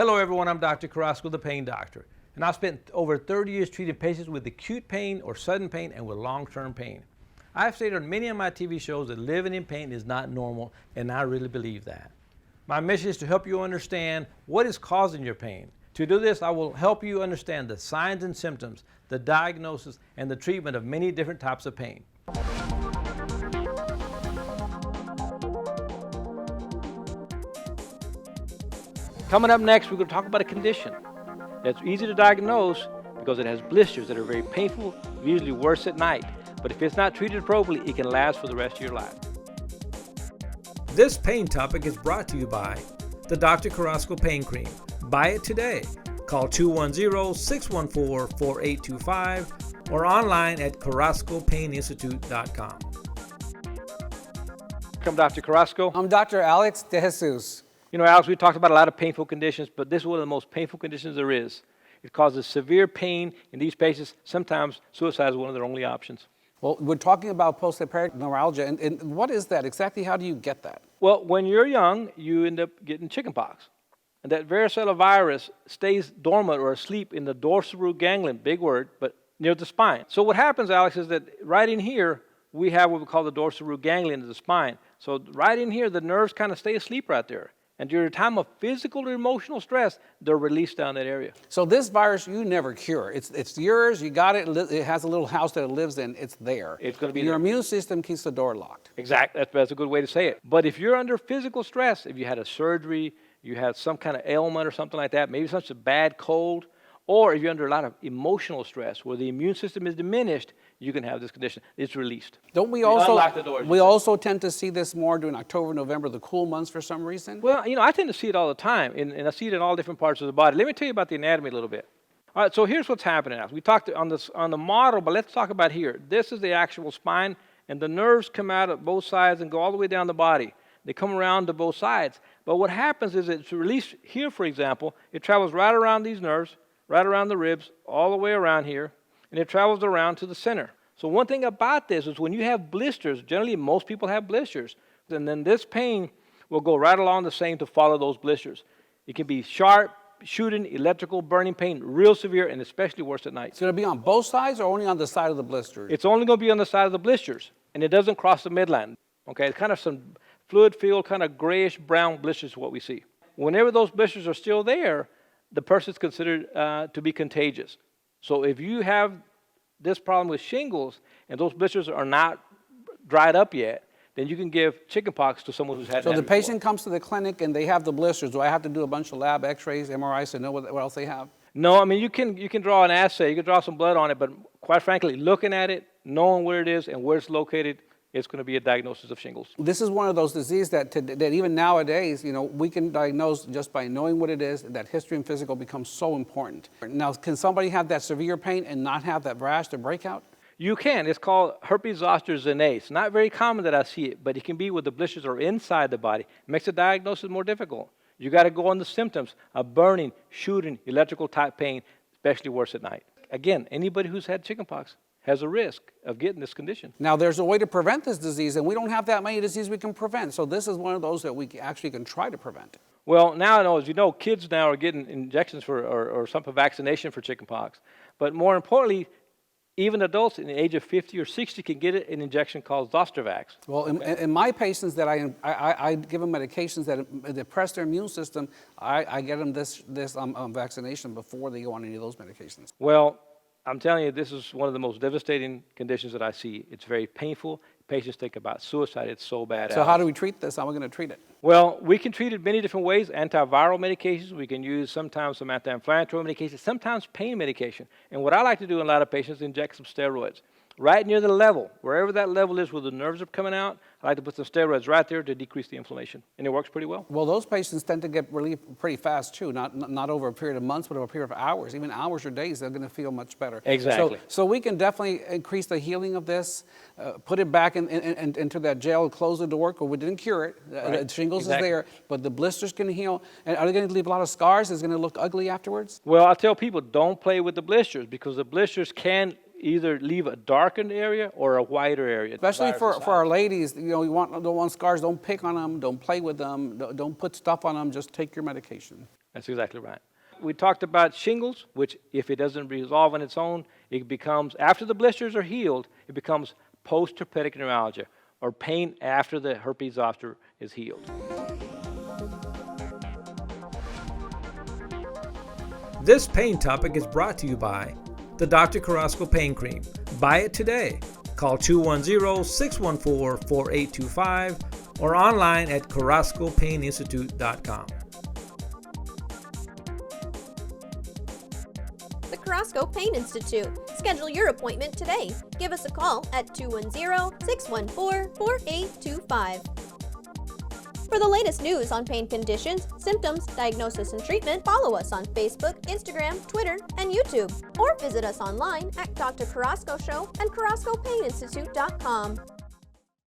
Hello everyone, I'm Dr. Carrasco, the pain doctor. And I've spent over 30 years treating patients with acute pain or sudden pain and with long-term pain. I've stated on many of my TV shows that living in pain is not normal, and I really believe that. My mission is to help you understand what is causing your pain. To do this, I will help you understand the signs and symptoms, the diagnosis, and the treatment of many different types of pain. Coming up next, we're going to talk about a condition that's easy to diagnose because it has blisters that are very painful, usually worse at night. But if it's not treated appropriately, it can last for the rest of your life. This pain topic is brought to you by the Dr. Carrasco Pain Cream. Buy it today. Call 210-614-4825 or online at carrascopaininstitute.com. I'm Dr. Carrasco. I'm Dr. Alex De Jesus. You know, Alex, we talked about a lot of painful conditions, but this is one of the most painful conditions there is. It causes severe pain in these patients. Sometimes suicide is one of their only options. Well, we're talking about postherpetic neuralgia, and what is that exactly? How do you get that? Well, when you're young, you end up getting chickenpox. And that varicella virus stays dormant or asleep in the dorsal root ganglion, big word, but near the spine. So what happens, Alex, is that right in here, we have what we call the dorsal root ganglion of the spine. So right in here, the nerves kind of stay asleep right there. And during a time of physical or emotional stress, they're released down that area. So this virus you never cure. It's yours, you got it, it has a little house that it lives in, it's there. It's going to be Your there. immune system keeps the door locked. Exactly, that's a good way to say it. But if you're under physical stress, if you had a surgery, you had some kind of ailment or something like that, maybe such a bad cold, or if you're under a lot of emotional stress where the immune system is diminished, you can have this condition. It's released. Don't we also tend to see this more during October, November, the cool months for some reason? Well, you know, I tend to see it all the time, and I see it in all different parts of the body. Let me tell you about the anatomy a little bit. All right, so here's what's happening now. We talked on the model, but let's talk about here. This is the actual spine, and the nerves come out of both sides and go all the way down the body. They come around to both sides. But what happens is it's released here, for example. It travels right around these nerves, right around the ribs, all the way around here, and it travels around to the center. So one thing about this is when you have blisters, generally most people have blisters, and then this pain will go right along the same to follow those blisters. It can be sharp, shooting, electrical, burning pain, real severe, and especially worse at night. It's going to be on both sides or only on the side of the blisters? It's only going to be on the side of the blisters, and it doesn't cross the midline. Okay, it's kind of some fluid-filled, kind of grayish-brown blisters is what we see. Whenever those blisters are still there, the person is considered to be contagious. So if you have this problem with shingles and those blisters are not dried up yet, then you can give chickenpox to someone who's had So that the before. patient comes to the clinic and they have the blisters. Do I have to do a bunch of lab x-rays, MRIs to know what else they have? No, I mean, you can draw an assay, you can draw some blood on it, but quite frankly, looking at it, knowing where it is and where it's located, it's going to be a diagnosis of shingles. This is one of those diseases that even nowadays, you know, we can diagnose just by knowing what it is. That history and physical becomes so important. Now, can somebody have that severe pain and not have that rash or breakout? You can. It's called herpes zoster zinase. Not very common that I see it, but it can be where the blisters are inside the body. It makes the diagnosis more difficult. You got to go on the symptoms of burning, shooting, electrical type pain, especially worse at night. Again, anybody who's had chickenpox has a risk of getting this condition. Now, there's a way to prevent this disease, and we don't have that many diseases we can prevent. So this is one of those that we actually can try to prevent. Well, now, as you know, kids now are getting injections for or some vaccination for chickenpox. But more importantly, even adults in the age of 50 or 60 can get an injection called Zostavax. Well, in my patients that I give them medications that depress their immune system, I get them this vaccination before they go on any of those medications. Well, I'm telling you, this is one of the most devastating conditions that I see. It's very painful. Patients think about suicide. It's so bad. So how do we treat this? How are we going to treat it? Well, we can treat it many different ways. Antiviral medications. We can use sometimes some anti-inflammatory medications, sometimes pain medication. And what I like to do in a lot of patients is inject some steroids. Right near the level, wherever that level is where the nerves are coming out, I like to put some steroids right there to decrease the inflammation. And it works pretty well. Well, those patients tend to get relief pretty fast, too. Not over a period of months, but over a period of hours. Even hours or days, they're going to feel much better. Exactly. So we can definitely increase the healing of this, put it back into that gel, close the door, because we didn't cure it. Right. The shingles Exactly. is there, but the blisters can heal. And are they going to leave a lot of scars? Is it going to look ugly afterwards? Well, I tell people, don't play with the blisters because the blisters can either leave a darkened area or a whiter area. Especially for our ladies, you know, don't want scars, don't pick on them, don't play with them, don't put stuff on them, just take your medication. That's exactly right. We talked about shingles, which if it doesn't resolve on its own, it becomes, after the blisters are healed, it becomes post-herpetic neuralgia, or pain after the herpes zoster is healed. This pain topic is brought to you by the Dr. Carrasco Pain Cream. Buy it today. Call 210-614-4825 or online at carrascopaininstitute.com. The Carrasco Pain Institute. Schedule your appointment today. Give us a call at 210-614-4825. For the latest news on pain conditions, symptoms, diagnosis, and treatment, follow us on Facebook, Instagram, Twitter, and YouTube. Or visit us online at Dr. Carrasco Show and CarrascoPainInstitute.com.